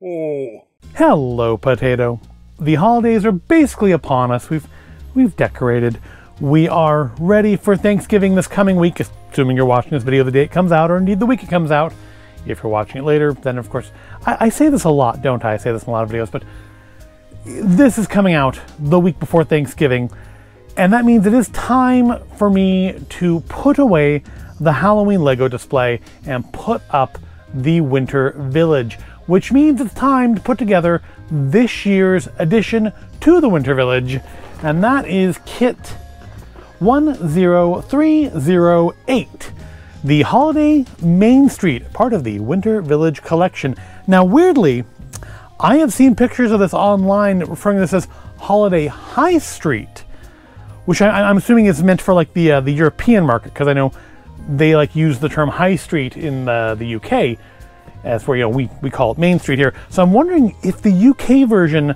Oh. Hello, Potato. The holidays are basically upon us. We've decorated. We are ready for Thanksgiving this coming week, assuming you're watching this video the day it comes out, or indeed the week it comes out. If you're watching it later, then of course, I say this a lot, don't I? I say this in a lot of videos, but this is coming out the week before Thanksgiving, and that means it is time for me to put away the Halloween Lego display and put up the Winter Village, which means it's time to put together this year's addition to the Winter Village, and that is Kit 10308, the Holiday Main Street, part of the Winter Village collection. Now, weirdly, I have seen pictures of this online referring to this as Holiday High Street, which I'm assuming is meant for like the European market, because I know they like use the term High Street in the UK, as where, you know, we call it Main Street here. So I'm wondering if the UK version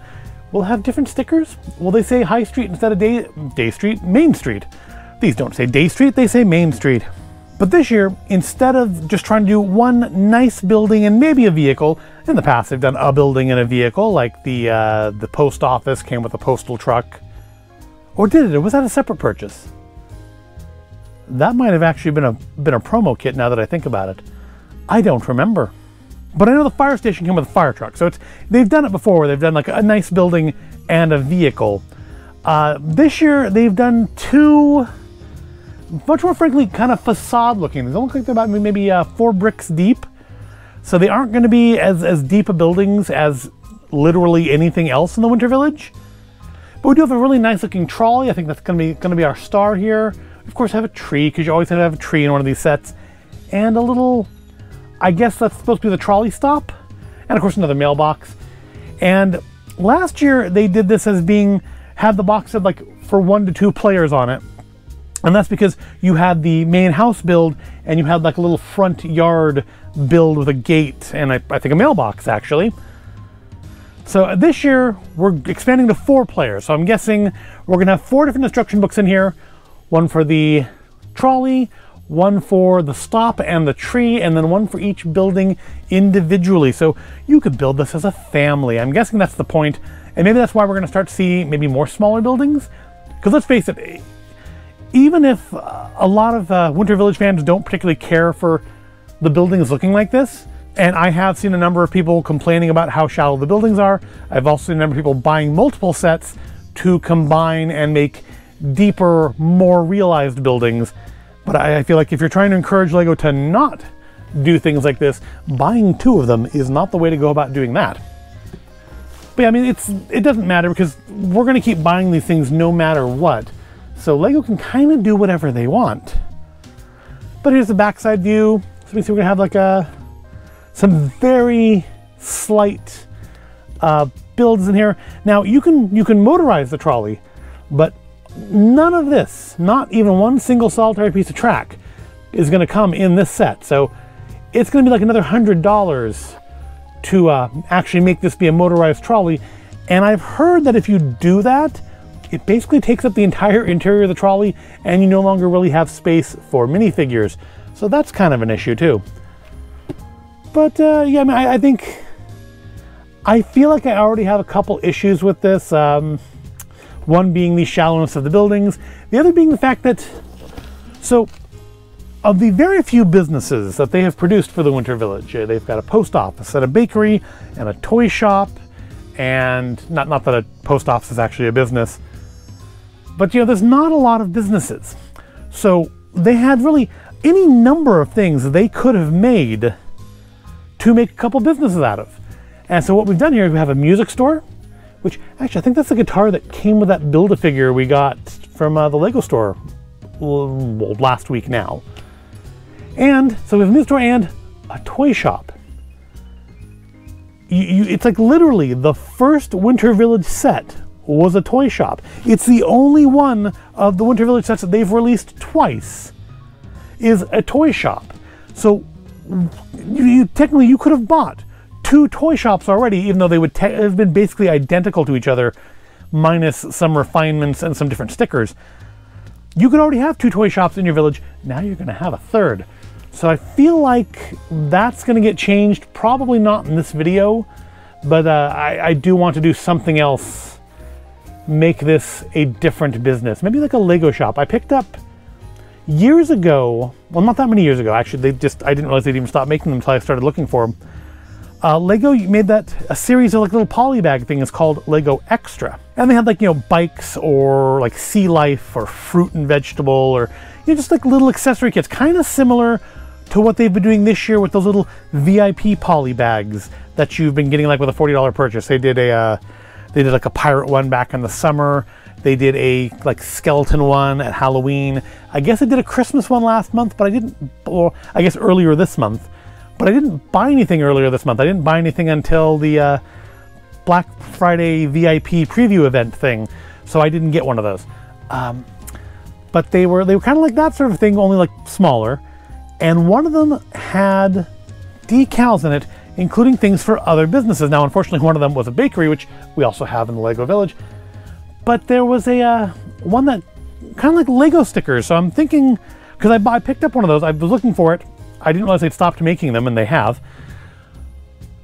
will have different stickers. Will they say High Street instead of Day Street, Main Street? These don't say Day Street, they say Main Street. But this year, instead of just trying to do one nice building and maybe a vehicle, in the past they've done a building and a vehicle, like the post office came with a postal truck. Or did it? Or was that a separate purchase? That might have actually been a promo kit now that I think about it. I don't remember. But I know the fire station came with a fire truck, so they've done it before where they've done like a nice building and a vehicle. This year they've done two much more frankly kind of facade looking. They look like they're about maybe 4 bricks deep. So they aren't going to be as deep a buildings as literally anything else in the Winter Village. But we do have a really nice looking trolley. I think that's going to be our star here. Of course, have a tree, because you always have to have a tree in one of these sets. And a little, I guess that's supposed to be the trolley stop. And of course another mailbox. And last year they did this as had the box said like for 1 to 2 players on it. And that's because you had the main house build and you had like a little front yard build with a gate and I think a mailbox actually. So this year we're expanding to 4 players. So I'm guessing we're gonna have 4 different instruction books in here. One for the trolley, one for the stop and the tree, and then one for each building individually. So you could build this as a family. I'm guessing that's the point. And maybe that's why we're gonna start to see maybe more smaller buildings. Because let's face it, even if a lot of Winter Village fans don't particularly care for the buildings looking like this, and I have seen a number of people complaining about how shallow the buildings are, I've also seen a number of people buying multiple sets to combine and make deeper, more realized buildings. But I feel like if you're trying to encourage LEGO to not do things like this, buying 2 of them is not the way to go about doing that. But yeah, I mean, it doesn't matter because we're going to keep buying these things no matter what. So LEGO can kind of do whatever they want. But here's the backside view. So we see we're going to have like some very slight builds in here. Now you can motorize the trolley, but none of this, not even one single solitary piece of track, is going to come in this set. So it's going to be like another $100 to actually make this be a motorized trolley. And I've heard that if you do that, it basically takes up the entire interior of the trolley and you no longer really have space for minifigures. So that's kind of an issue too. But yeah, I mean, I feel like I already have a couple issues with this. One being the shallowness of the buildings. The other being the fact that, so of the very few businesses that they have produced for the Winter Village, they've got a post office and a bakery and a toy shop, and not that a post office is actually a business, but you know, there's not a lot of businesses. So they had really any number of things they could have made to make a couple businesses out of. And so what we've done here is we have a music store, which actually I think that's the guitar that came with that Build-A-Figure we got from the LEGO store last week now. And so we have a music store and a toy shop. It's like literally the first Winter Village set was a toy shop. It's the only one of the Winter Village sets that they've released twice is a toy shop. So technically you could have bought 2 toy shops already, even though they would have been basically identical to each other, minus some refinements and some different stickers. You could already have 2 toy shops in your village. Now you're going to have a 3rd. So I feel like that's going to get changed, probably not in this video, but I do want to do something else, make this a different business. Maybe like a Lego shop. I picked up years ago, well, not that many years ago, actually, I didn't realize they'd even stopped making them until I started looking for them. Lego made a series of like little poly bag things called Lego Extra. And they had like, you know, bikes or like sea life or fruit and vegetable, or, you know, just like little accessory kits, kind of similar to what they've been doing this year with those little VIP poly bags that you've been getting like with a $40 purchase. They did like a pirate one back in the summer. They did a like skeleton one at Halloween. I guess they did a Christmas one last month, but I didn't, or I guess earlier this month. But I didn't buy anything earlier this month. I didn't buy anything until the Black Friday VIP preview event thing, so I didn't get one of those. But they were kind of like that sort of thing, only like smaller. And one of them had decals in it, including things for other businesses. Now, unfortunately, one of them was a bakery, which we also have in the Lego Village. But there was a one that kind of like Lego stickers. So I'm thinking, because I picked up one of those, I was looking for it. I didn't realize they'd stopped making them, and they have.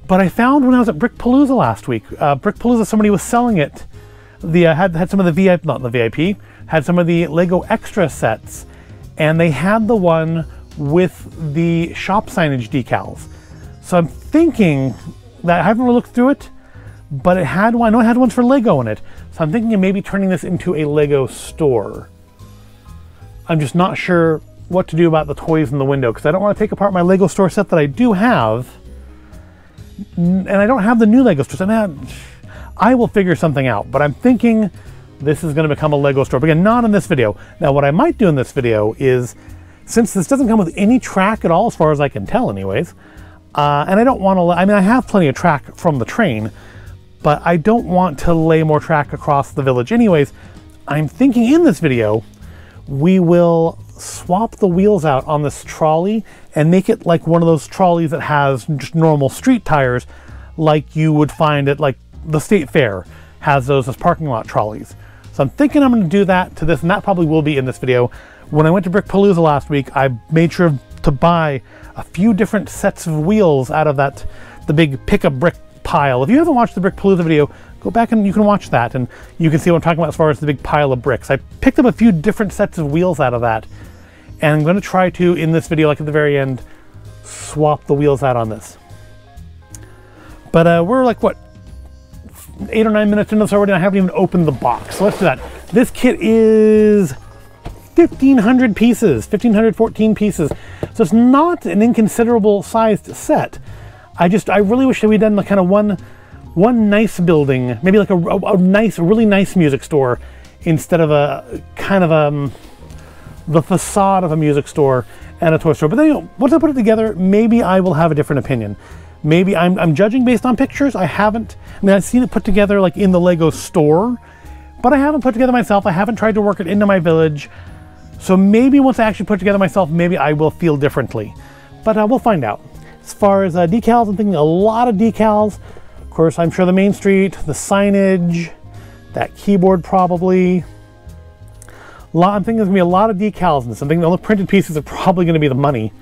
But I found when I was at Brickpalooza last week, Brickpalooza, somebody was selling it. Had some of the VIP, not the VIP, had some of the Lego Extra sets, and they had the one with the shop signage decals. So I'm thinking that I haven't really looked through it, but it had one. I know it had ones for Lego in it. So I'm thinking of maybe turning this into a Lego store. I'm just not sure what to do about the toys in the window, because I don't want to take apart my Lego store set that I do have, and I don't have the new Lego store set. I will figure something out, but I'm thinking this is going to become a Lego store. But again, not in this video. Now, what I might do in this video is, since this doesn't come with any track at all, as far as I can tell anyways, and I don't want to, I mean, I have plenty of track from the train, but I don't want to lay more track across the village anyways. I'm thinking in this video, we will swap the wheels out on this trolley and make it like one of those trolleys that has just normal street tires, like you would find at like the State Fair has those as parking lot trolleys. So I'm thinking I'm going to do that to this, and that probably will be in this video. When I went to Brickpalooza last week, I made sure to buy a few different sets of wheels out of the big pickup brick pile. If you haven't watched the Brickpalooza video, go back and you can watch that, and you can see what I'm talking about as far as the big pile of bricks. I picked up a few different sets of wheels out of that, and I'm going to try to, in this video, like at the very end, swap the wheels out on this. But we're like, what, 8 or 9 minutes into this already, and I haven't even opened the box. So let's do that. This kit is 1,500 pieces, 1,514 pieces. So it's not an inconsiderable sized set. I really wish that we'd done the kind of one nice building, maybe like a really nice music store, instead of a kind of the facade of a music store and a toy store. But then, you know, once I put it together, maybe I will have a different opinion. Maybe I'm judging based on pictures. I've seen it put together like in the Lego store, but I haven't put together myself. I haven't tried to work it into my village. So maybe once I actually put it together myself, maybe I will feel differently. But we'll find out. As far as decals, I'm thinking a lot of decals. Of course, I'm sure the Main Street, the signage, that keyboard probably. I'm thinking there's going to be a lot of decals in this. I'm thinking the only printed pieces are probably going to be the money.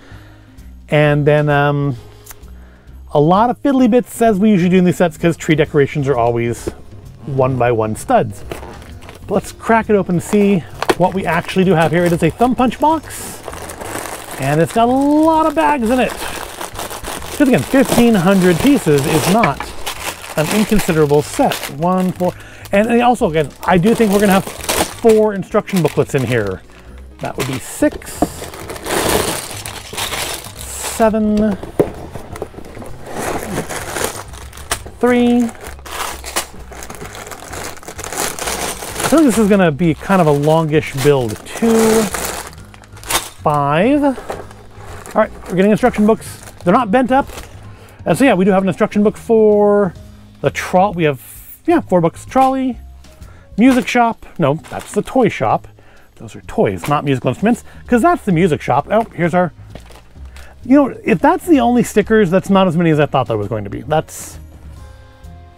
And then a lot of fiddly bits, as we usually do in these sets, because tree decorations are always 1x1 studs. But let's crack it open and see what we actually do have here. It is a thumb punch box, and it's got a lot of bags in it. Because again, 1,500 pieces is not an inconsiderable set. 1, 4, and also again, I do think we're going to have 4 instruction booklets in here. That would be 6, 7, 3. I think this is going to be kind of a longish build. 2, 5. All right, we're getting instruction books. They're not bent up. And so yeah, we do have an instruction book for the trolley. We have, 4 books. Trolley, music shop. No, that's the toy shop. Those are toys, not musical instruments, because that's the music shop. Oh, here's our, if that's the only stickers, that's not as many as I thought there was going to be. That's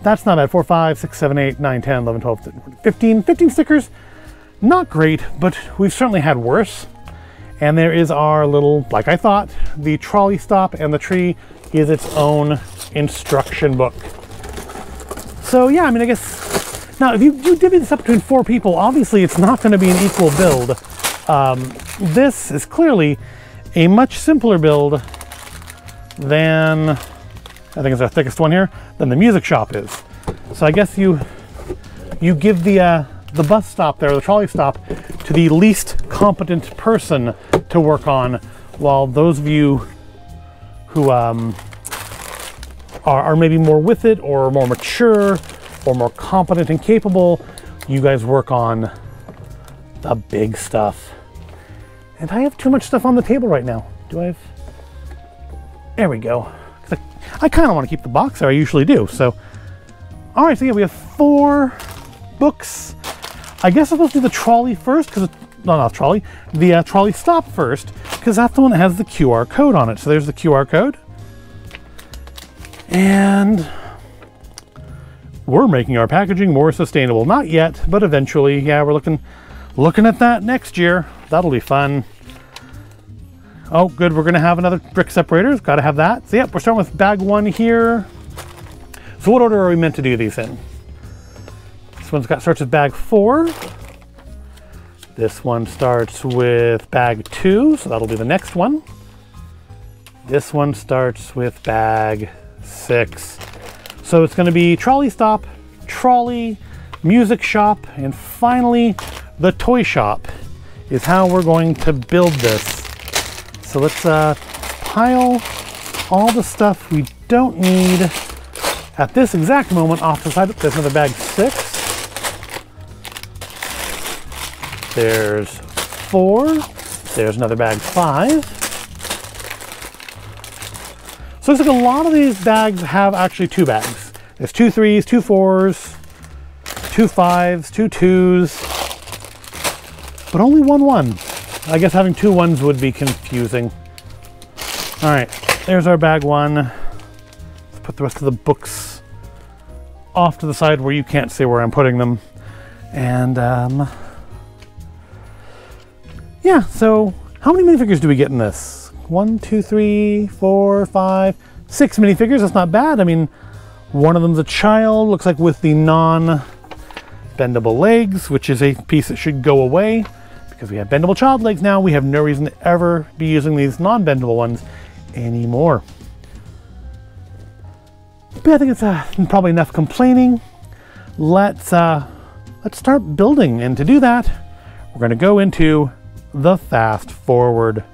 not bad. 4, 5, 6, 7, 8, 9, 10, 11, 12, 15 stickers. Not great, but we've certainly had worse. And there is our little, like I thought, the trolley stop, and the tree is its own instruction book. So yeah, I mean, I guess, now if you divvy this up between 4 people, obviously it's not going to be an equal build. This is clearly a much simpler build than, I think it's our thickest one here, than the music shop is. So I guess you give the bus stop there, the trolley stop, to the least competent person to work on, while those of you who are maybe more with it, or more mature, or more competent and capable, you guys work on the big stuff. And I have too much stuff on the table right now. Do I have? There we go. I kind of want to keep the box there, I usually do. So, all right, so yeah, we have 4 books. I guess I'm supposed to do the trolley first, because no, not trolley, the trolley stop first, because that's the one that has the QR code on it. So there's the QR code. And we're making our packaging more sustainable. Not yet, but eventually. Yeah, we're looking at that next year. That'll be fun. Oh, good, we're gonna have another brick separators. Gotta have that. So yep, we're starting with bag 1 here. So what order are we meant to do these in? This one starts with bag 4. This one starts with bag 2, so that'll be the next one. This one starts with bag 6. So it's going to be trolley stop, trolley, music shop, and finally the toy shop is how we're going to build this. So let's pile all the stuff we don't need at this exact moment off to the side. There's another bag 6. There's 4. There's another bag 5. So it looks like a lot of these bags have actually 2 bags. There's 2 3s, 2 4s, 2 5s, 2 2s, but only 1 1. I guess having 2 1s would be confusing. All right, there's our bag 1. Let's put the rest of the books off to the side where you can't see where I'm putting them. And yeah, so how many minifigures do we get in this? 1, 2, 3, 4, 5, 6 minifigures. That's not bad. I mean, one of them's a child, looks like with the non-bendable legs, which is a piece that should go away because we have bendable child legs now. We have no reason to ever be using these non-bendable ones anymore. But I think it's probably enough complaining. Let's start building, and to do that, we're going to go into the fast forward.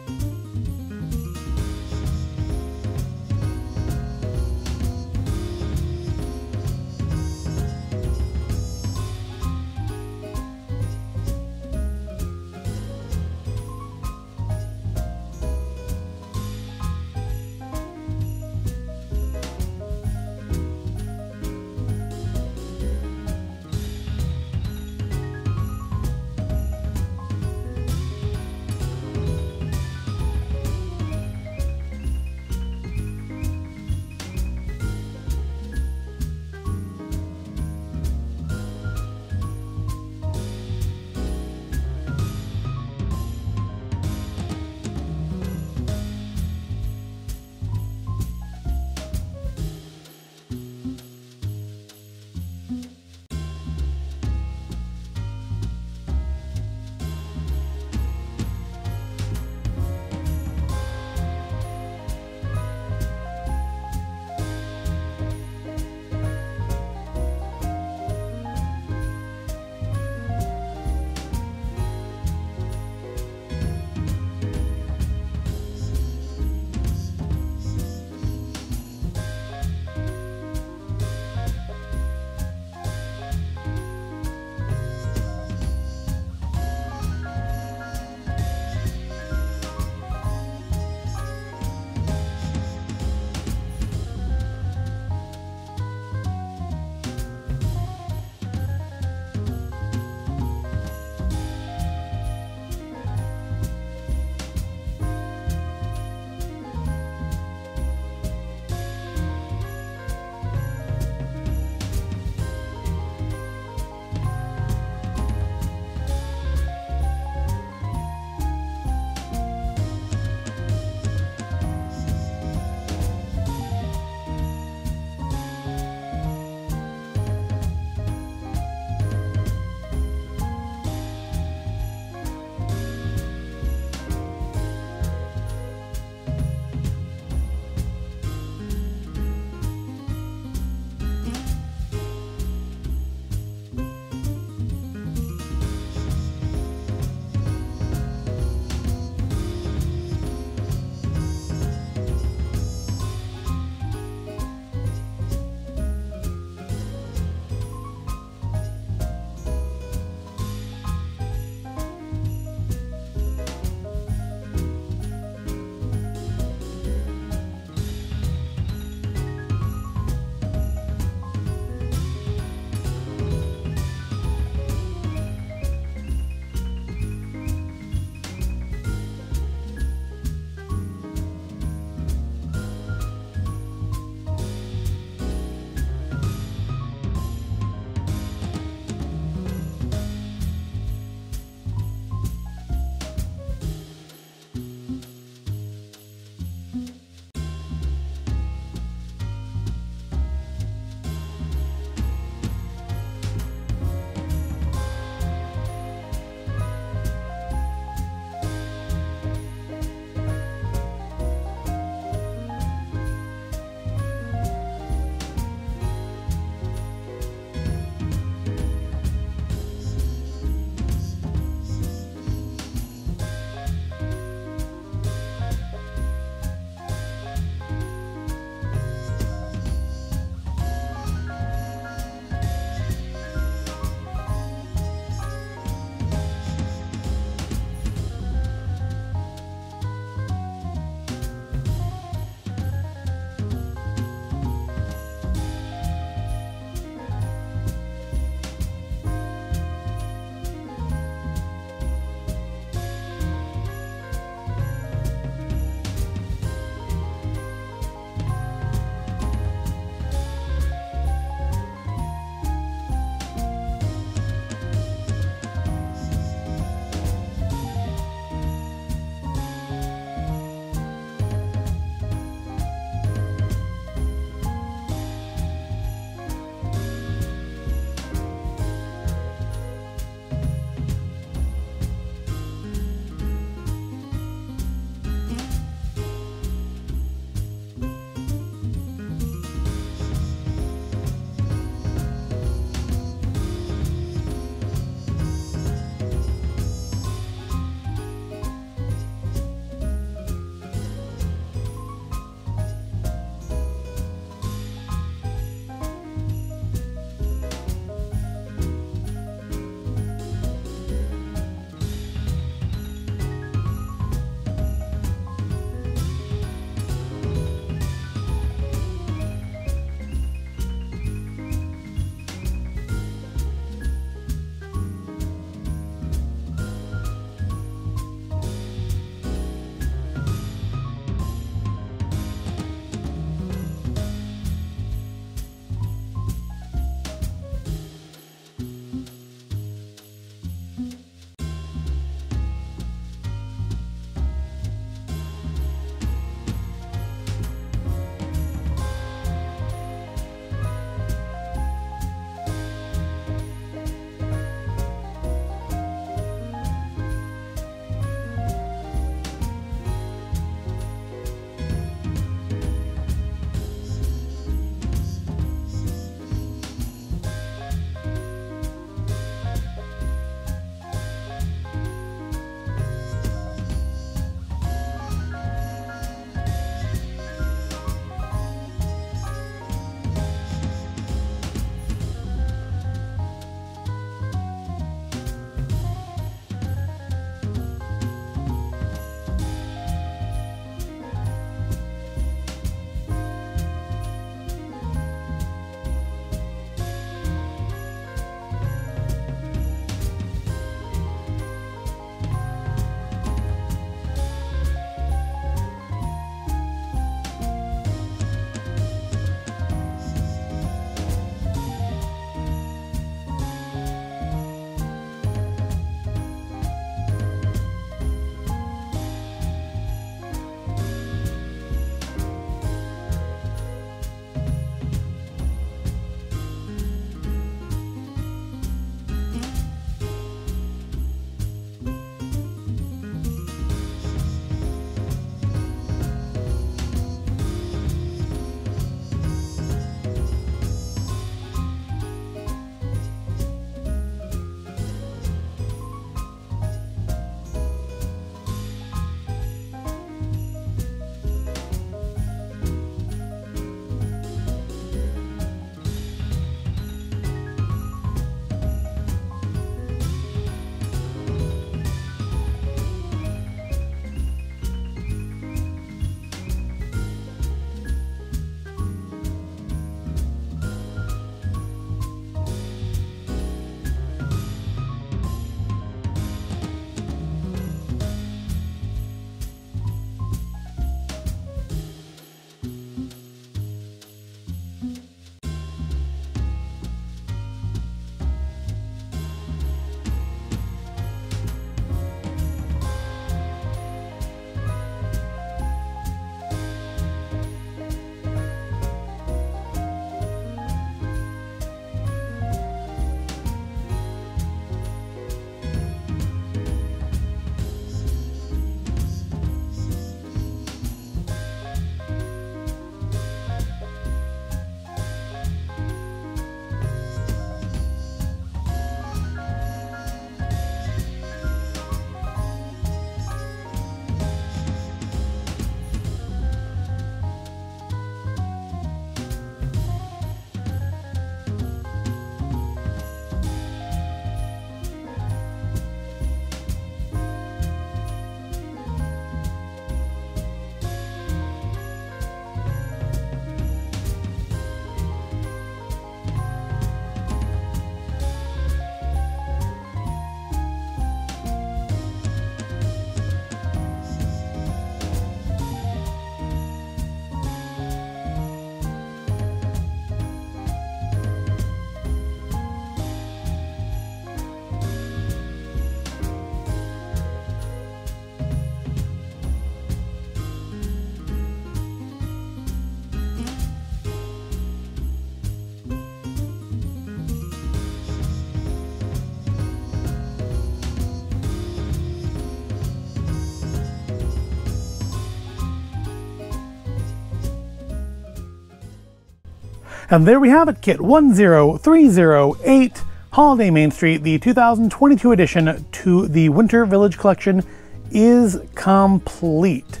And there we have it, kit 10308, Holiday Main Street, the 2022 addition to the Winter Village collection is complete.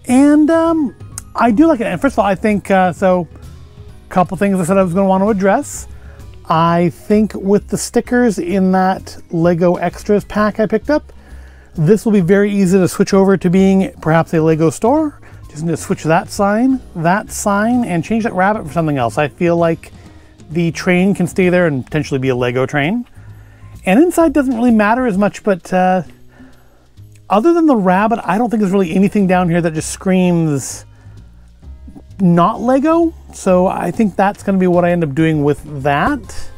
And I do like it. And first of all, I think, so a couple things I said I was going to want to address. I think with the stickers in that Lego Extras pack I picked up, this will be very easy to switch over to being perhaps a Lego store. Just need to switch that sign, and change that rabbit for something else. I feel like the train can stay there and potentially be a Lego train. And inside doesn't really matter as much, but other than the rabbit, I don't think there's really anything down here that just screams not Lego. So I think that's going to be what I end up doing with that.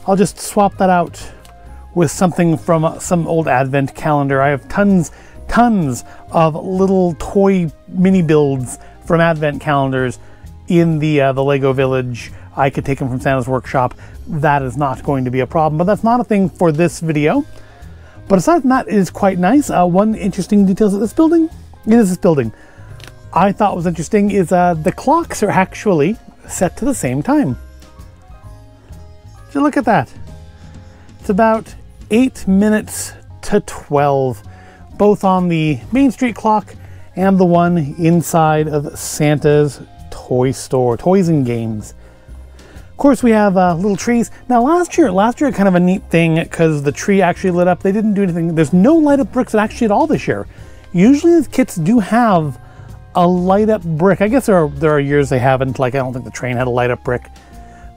I'll just swap that out with something from some old advent calendar. I have tons of little toy mini builds from advent calendars in the Lego Village. I could take them from Santa's Workshop. That is not going to be a problem, but that's not a thing for this video. But aside from that, it is quite nice. One interesting detail of this building, I thought was interesting is the clocks are actually set to the same time. So look at that. It's about 8 minutes to 12. Both on the Main Street clock and the one inside of Santa's toy store, toys and games. Of course, we have little trees. Now, last year, kind of a neat thing because the tree actually lit up. They didn't do anything. There's no light up bricks actually at all this year. Usually, the kits do have a light up brick. I guess there are years they haven't. Like I don't think the train had a light up brick,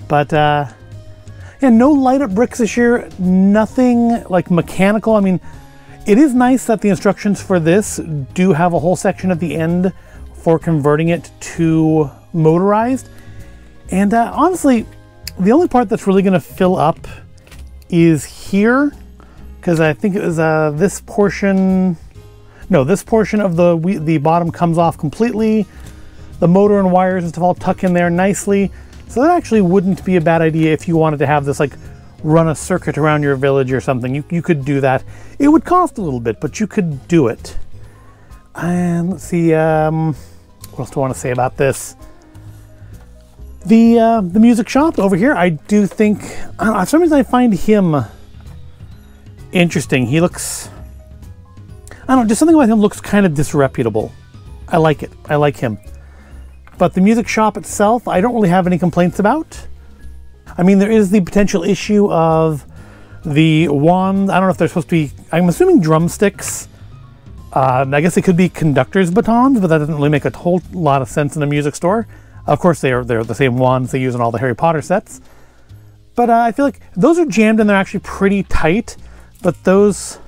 but yeah, no light up bricks this year. Nothing like mechanical. I mean. It is nice that the instructions for this do have a whole section at the end for converting it to motorized. And honestly, the only part that's really going to fill up is here, because I think it was this portion. No, this portion of the bottom comes off completely. The motor and wires and stuff all tuck in there nicely. So that actually wouldn't be a bad idea if you wanted to have this like run a circuit around your village or something. You could do that. It would cost a little bit, but you could do it. And let's see, what else do I want to say about this? The music shop over here, I do think, I don't know, for some reason I find him interesting. He looks, I don't know, just something about him looks kind of disreputable. I like it. I like him. But the music shop itself, I don't really have any complaints about. I mean, there is the potential issue of the wands. I don't know if they're supposed to be, I'm assuming drumsticks. I guess they could be conductor's batons, but that doesn't really make a whole lot of sense in a music store. Of course, they're the same wands they use in all the Harry Potter sets. But I feel like those are jammed and they're actually pretty tight, but there's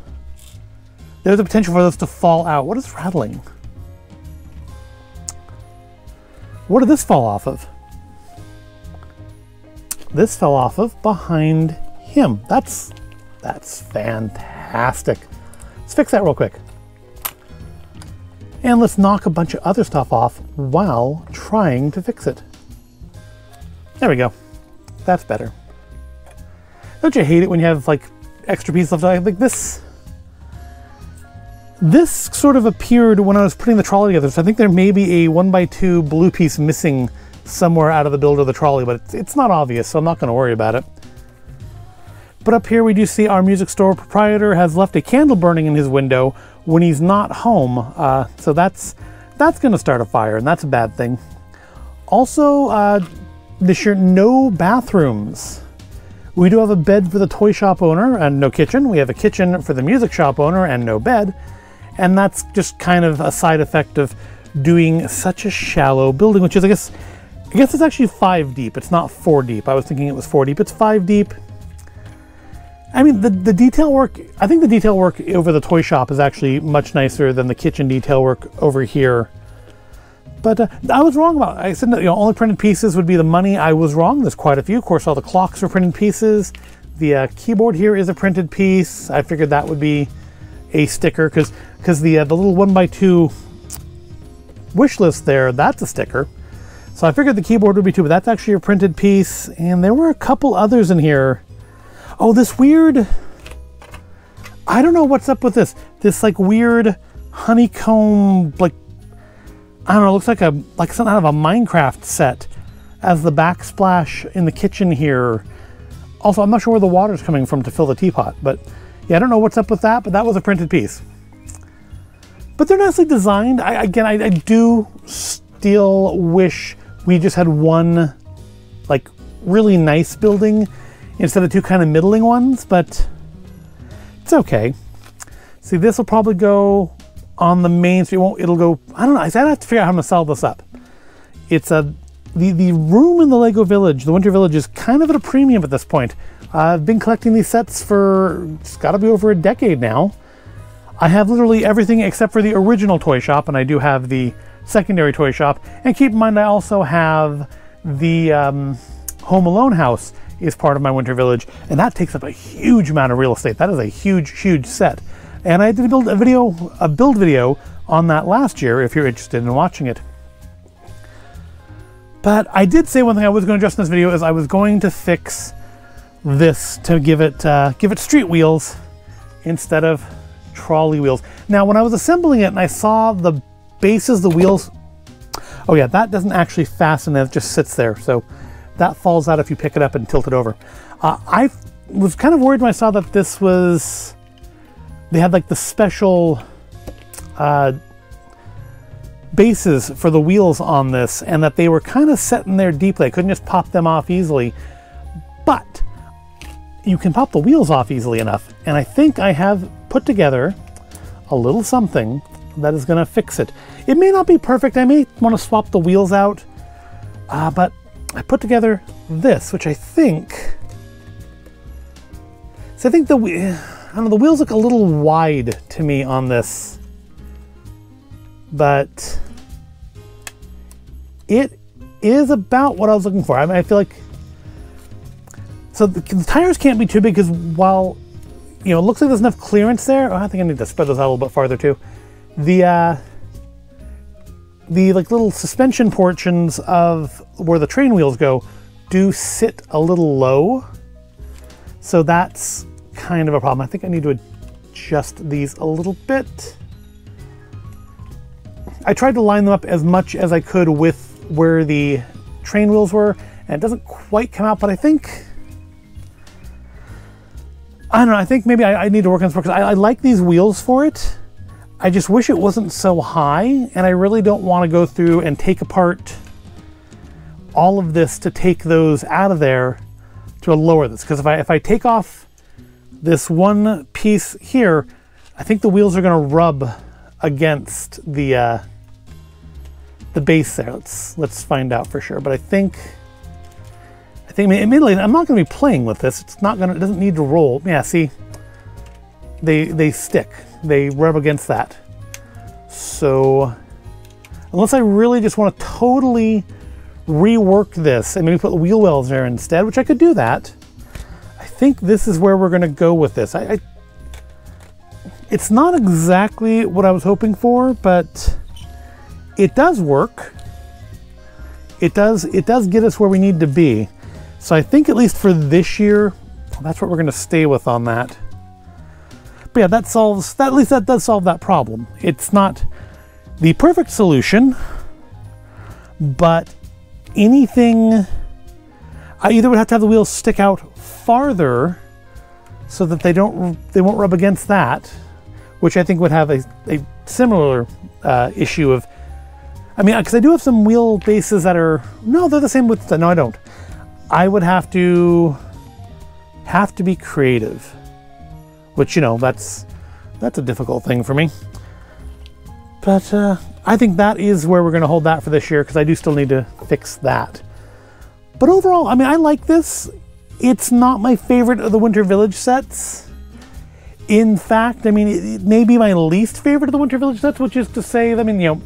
a potential for those to fall out. What is rattling? What did this fall off of? This fell off of behind him. That's fantastic. Let's fix that real quick. And let's knock a bunch of other stuff off while trying to fix it. There we go. That's better. Don't you hate it when you have like extra pieces left? Like this sort of appeared when I was putting the trolley together. So I think there may be a 1x2 blue piece missing somewhere out of the build of the trolley, but it's not obvious, so I'm not going to worry about it. But up here we do see our music store proprietor has left a candle burning in his window when he's not home, so that's going to start a fire, and that's a bad thing. Also, this year, no bathrooms. We do have a bed for the toy shop owner and no kitchen. We have a kitchen for the music shop owner and no bed, and that's just kind of a side effect of doing such a shallow building, which is, I guess it's actually 5 deep. It's not 4 deep. I was thinking it was 4 deep. It's 5 deep. I mean, the detail work, I think the detail work over the toy shop is actually much nicer than the kitchen detail work over here. But I was wrong about it. I said that, only printed pieces would be the money. I was wrong. There's quite a few. Of course, all the clocks are printed pieces. The keyboard here is a printed piece. I figured that would be a sticker because the little 1x2 wish list there, that's a sticker. So I figured the keyboard would be too, but that's actually a printed piece. And there were a couple others in here. Oh, this weird, I don't know what's up with this. This like weird honeycomb, like, I don't know, looks like something out of a Minecraft set. as the backsplash in the kitchen here. Also, I'm not sure where the water's coming from to fill the teapot, but yeah, I don't know what's up with that, but that was a printed piece. But they're nicely designed. I do still wish we just had one, like, really nice building instead of two kind of middling ones, but it's okay. See, this will probably go on the main street. It'll go, I don't know, I'd have to figure out how I'm gonna sell this up. It's the room in the Lego Village, the Winter Village, is kind of at a premium at this point. I've been collecting these sets for, it's gotta be over a decade now. I have literally everything except for the original toy shop, and I do have the secondary toy shop. And keep in mind, I also have the Home Alone house is part of my Winter Village, and that takes up a huge amount of real estate. That is a huge, huge set. And I did build a build video on that last year if you're interested in watching it. But I did say one thing I was going to address in this video is I was going to fix this to give it street wheels instead of trolley wheels. Now, when I was assembling it and I saw the bases, the wheels, oh yeah, that doesn't actually fasten, it just sits there. So that falls out if you pick it up and tilt it over. I was kind of worried when I saw that this was, they had like the special bases for the wheels on this, and that they were kind of set in there deeply. I couldn't just pop them off easily, but you can pop the wheels off easily enough. And I think I have put together a little something that is going to fix it. It may not be perfect. I may want to swap the wheels out, but I put together this, which I think, so I think I don't know, the wheels look a little wide to me on this, but it is about what I was looking for. I mean, I feel like, so the tires can't be too big because while, you know, it looks like there's enough clearance there. Oh, I think I need to spread those out a little bit farther too. The like little suspension portions of where the train wheels go do sit a little low. So that's kind of a problem. I think I need to adjust these a little bit. I tried to line them up as much as I could with where the train wheels were, and it doesn't quite come out, but I think, I don't know, I think maybe I need to work on this because I like these wheels for it. I just wish it wasn't so high, and I really don't want to go through and take apart all of this to take those out of there to lower this. Because if I take off this one piece here, I think the wheels are going to rub against the base there. Let's find out for sure. But I think admittedly, I'm not going to be playing with this. It doesn't need to roll. Yeah, see, they stick. They rub against that. So unless I really just want to totally rework this and maybe put the wheel wells there instead, which I could do that, I think this is where we're going to go with this. It's not exactly what I was hoping for, but it does work. It does get us where we need to be. So I think at least for this year, that's what we're going to stay with on that. But yeah, at least that does solve that problem. It's not the perfect solution, but anything, I either would have to have the wheels stick out farther so that they won't rub against that, which I think would have a similar issue of, I mean, because I do have some wheel bases that are, no, they're the same width. No, I don't. I would have to be creative, which, you know, that's a difficult thing for me. But I think that is where we're going to hold that for this year, because I do still need to fix that. But overall, I mean, I like this. It's not my favorite of the Winter Village sets. In fact, I mean, it may be my least favorite of the Winter Village sets, which is to say, I mean, you know,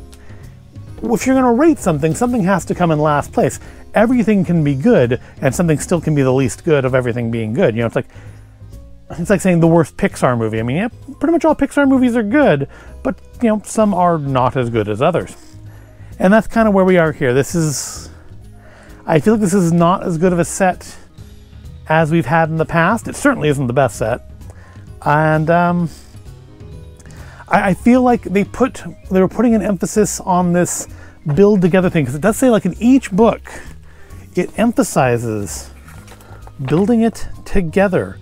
if you're going to rate something, something has to come in last place. Everything can be good, and something still can be the least good of everything being good. You know, it's like saying the worst Pixar movie. I mean, yeah, pretty much all Pixar movies are good, but, you know, some are not as good as others. And that's kind of where we are here. I feel like this is not as good of a set as we've had in the past. It certainly isn't the best set. And I feel like they were putting an emphasis on this build together thing, because it does say, like, in each book, it emphasizes building it together.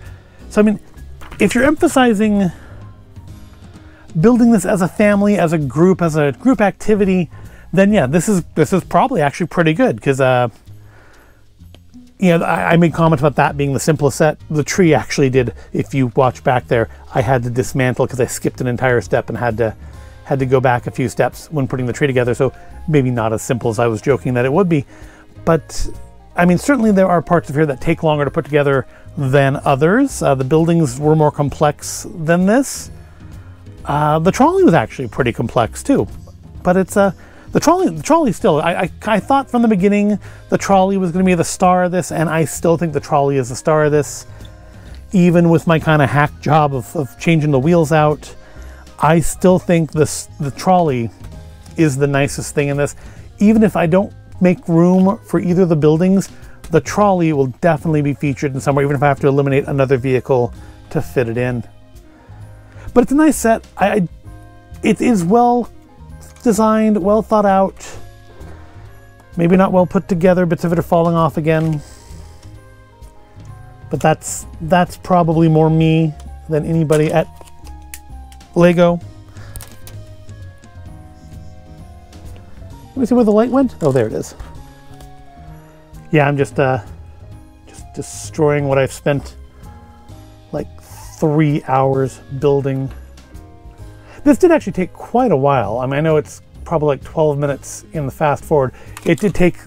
So, I mean, if you're emphasizing building this as a family, as a group activity, then yeah, this is probably actually pretty good, because you know, I made comments about that being the simplest set. The tree actually did, if you watch back there, I had to dismantle because I skipped an entire step and had to go back a few steps when putting the tree together. So maybe not as simple as I was joking that it would be. But I mean, certainly there are parts of here that take longer to put together than others. The buildings were more complex than this. The trolley was actually pretty complex too, but it's the trolley still, I thought from the beginning the trolley was going to be the star of this, and I still think the trolley is the star of this. Even with my kind of hack job of changing the wheels out, I still think the trolley is the nicest thing in this. Even if I don't make room for either of the buildings, the trolley will definitely be featured in somewhere, even if I have to eliminate another vehicle to fit it in. But it's a nice set. It is well designed, well thought out. Maybe not well put together, bits of it are falling off again. But that's probably more me than anybody at Lego. Let me see where the light went. Oh, there it is. Yeah, I'm just destroying what I've spent like 3 hours building. This did actually take quite a while. I mean, I know it's probably like 12 minutes in the fast forward. It did take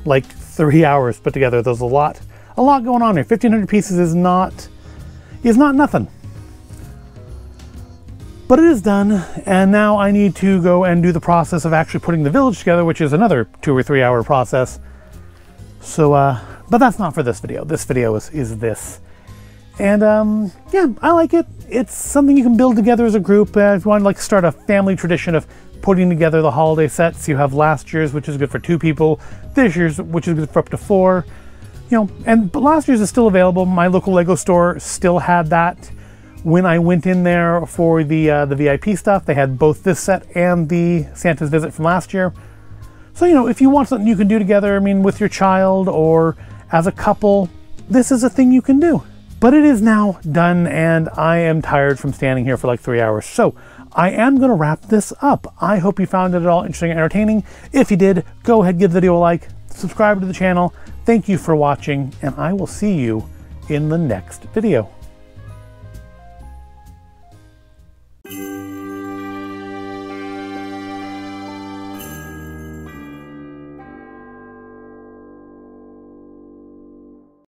like 3 hours put together. There's a lot going on here. 1,500 pieces is not nothing. But it is done, and now I need to go and do the process of actually putting the village together, which is another 2 or 3 hour process. So, but that's not for this video. This video is this. And yeah, I like it. It's something you can build together as a group. If you want to like start a family tradition of putting together the holiday sets, you have last year's, which is good for 2 people, this year's, which is good for up to 4. You know, but last year's is still available. My local Lego store still had that. When I went in there for the VIP stuff, they had both this set and the Santa's Visit from last year. So, you know, if you want something you can do together, I mean, with your child or as a couple, this is a thing you can do. But it is now done, and I am tired from standing here for like 3 hours. So I am going to wrap this up. I hope you found it at all interesting and entertaining. If you did, go ahead, give the video a like, subscribe to the channel. Thank you for watching, and I will see you in the next video.